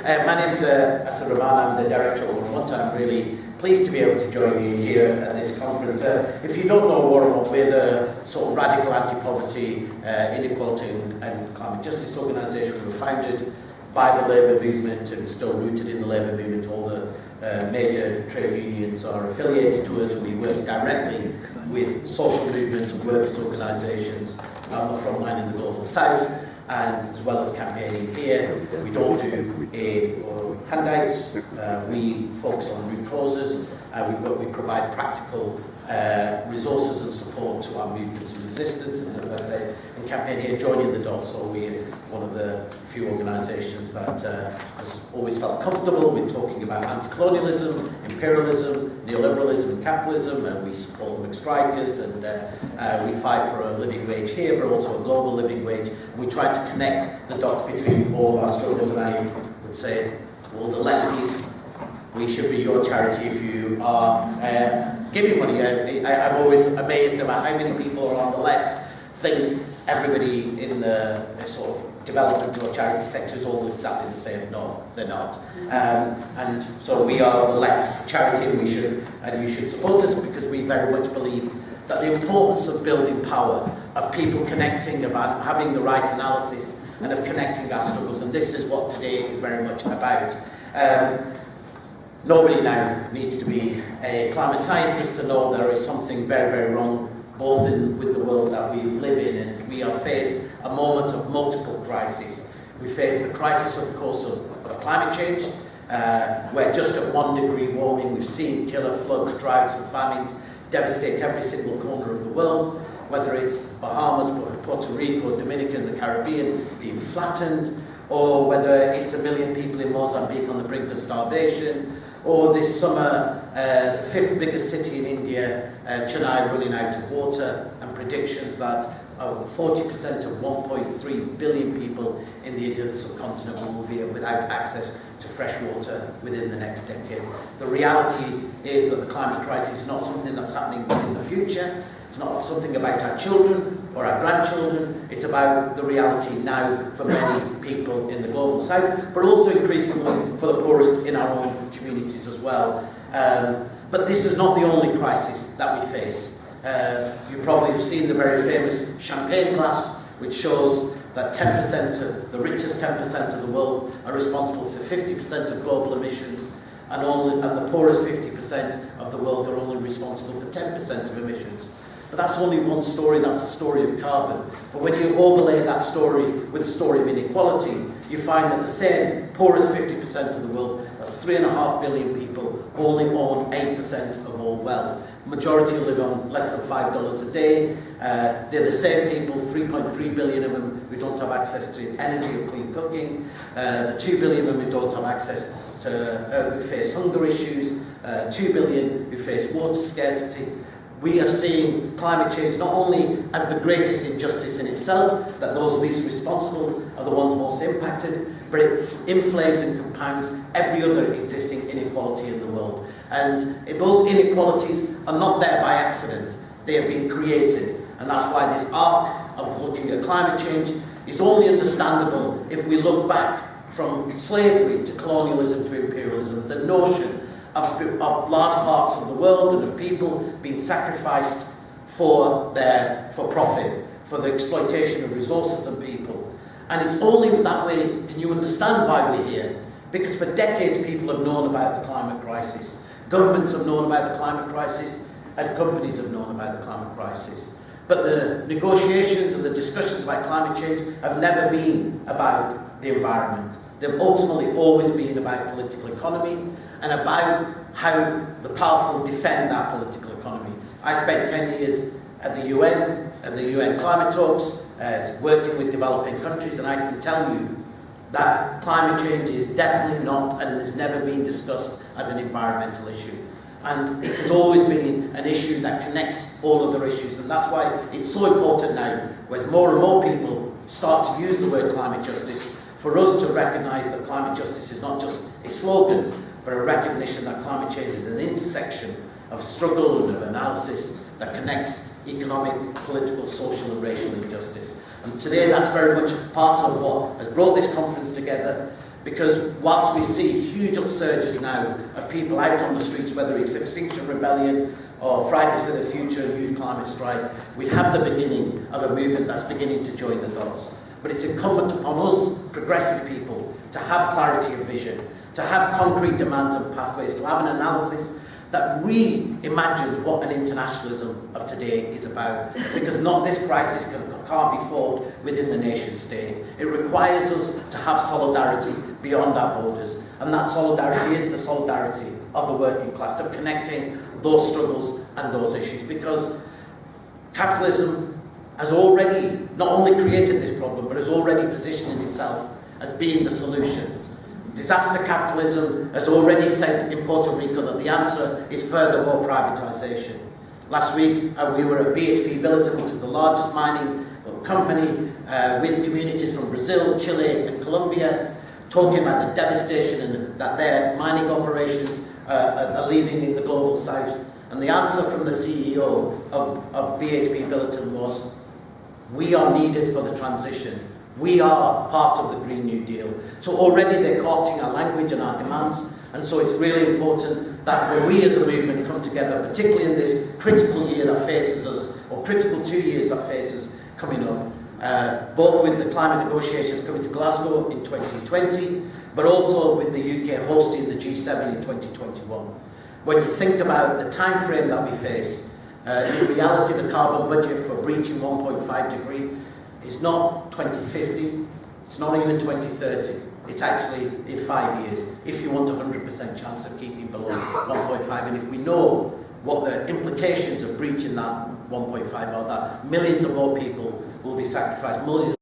My name's Asad Rehman. I'm the director of Warren. I'm really pleased to be able to join you here at this conference. If you don't know Warren, we're the sort of radical anti-poverty, inequality and climate justice organisation. We were founded by the labour movement and still rooted in the labour movement. All the major trade unions are affiliated to us. We work directly with social movements and workers' organisations on the front line in the Global South, and as well as campaigning here. We don't do aid or handouts. We focus on root causes. We provide practical resources and support to our movements of resistance. And as I say, in campaign here, joining the dots. So we're one of the few organisations that has always felt comfortable with talking about anti-colonialism, imperialism, neoliberalism and capitalism, and we support work strikers, and we fight for a living wage here, but also a global living wage. And we try to connect the dots between all our struggles, and I would say to all the lefties, we should be your charity if you are giving money. I'm always amazed about how many people are on the left think everybody in the sort of development or charity sector is all exactly the same. No, they're not. And so we are the left's charity, and you should support us, because we very much believe that the importance of building power, of people connecting, about having the right analysis, and of connecting our struggles. And this is what today is very much about. Nobody now needs to be a climate scientist to know there is something very, very wrong, both with the world that we live in, and we are faced a moment of multiple crises. We face the crisis, of course, of climate change, where just at 1 degree warming, we've seen killer floods, droughts and famines devastate every single corner of the world, whether it's Bahamas, Puerto Rico, Dominican, the Caribbean being flattened, or whether it's 1 million people in Mozambique on the brink of starvation, or this summer, the 5th biggest city in India, Chennai, running out of water, and predictions that 40% of 1.3 billion people in the Indian subcontinent will be without access to fresh water within the next decade. The reality is that the climate crisis is not something that's happening in the future. It's not something about our children or our grandchildren. It's about the reality now for many people in the Global South, but also increasingly for the poorest in our own communities as well. But this is not the only crisis that we face. You probably have seen the very famous champagne glass, which shows that 10% of the richest 10% of the world are responsible for 50% of global emissions, and the poorest 50% of the world are only responsible for 10% of emissions. But that's only one story. That's the story of carbon. But when you overlay that story with the story of inequality, you find that the same poorest 50% of the world, that's 3.5 billion people, only own 8% of all wealth. Majority live on less than $5 a day. They're the same people, 3.3 billion of them who don't have access to energy or clean cooking. The 2 billion of them who don't have access to, who face hunger issues. 2 billion who face water scarcity. We are seeing climate change not only as the greatest injustice in itself, that those least responsible are the ones most impacted, but it inflames and compounds every other existing inequality in the world. And those inequalities are not there by accident. They have been created. And that's why this arc of looking at climate change is only understandable if we look back from slavery to colonialism to imperialism, the notion of large parts of the world and of people being sacrificed for profit, for the exploitation of resources and people. And it's only that way can you understand why we're here. Because for decades people have known about the climate crisis. Governments have known about the climate crisis, and companies have known about the climate crisis. But the negotiations and the discussions about climate change have never been about the environment. They've ultimately always been about political economy and about how the powerful defend that political economy. I spent 10 years at the UN climate talks, working with developing countries, and I can tell you that climate change is definitely not and has never been discussed as an environmental issue. And it has always been an issue that connects all other issues, and that's why it's so important now, as more and more people start to use the word climate justice, for us to recognise that climate justice is not just a slogan, but a recognition that climate change is an intersection of struggle and of analysis that connects economic, political, social and racial injustice. And today that's very much part of what has brought this conference together. Because whilst we see huge upsurges now of people out on the streets, whether it's Extinction Rebellion or Fridays for the Future and Youth Climate Strike, we have the beginning of a movement that's beginning to join the dots. But it's incumbent upon us, progressive people, to have clarity of vision, to have concrete demands and pathways, to have an analysis that reimagines what an internationalism of today is about. Because this crisis can't be fought within the nation state. It requires us to have solidarity beyond our borders. And that solidarity is the solidarity of the working class, of connecting those struggles and those issues. Because capitalism has already not only created this problem, but has already positioned itself as being the solution. Disaster capitalism has already said in Puerto Rico that the answer is further more privatisation. Last week we were at BHP Billiton, which is the largest mining company with communities from Brazil, Chile and Colombia, talking about the devastation and that their mining operations are leaving in the global south. And the answer from the CEO of BHP Billiton was, we are needed for the transition. We are part of the Green New Deal. So already they're co-opting our language and our demands, and so it's really important that when we as a movement come together, particularly in this critical year that faces us, or critical 2 years that faces coming up, both with the climate negotiations coming to Glasgow in 2020, but also with the UK hosting the G7 in 2021. When you think about the time frame that we face, in reality the carbon budget for breaching 1.5 degree is not 2050, it's not even 2030, it's actually in 5 years, if you want a 100% chance of keeping below 1.5. And if we know what the implications of breaching that 1.5 are, that millions of more people will be sacrificed, millions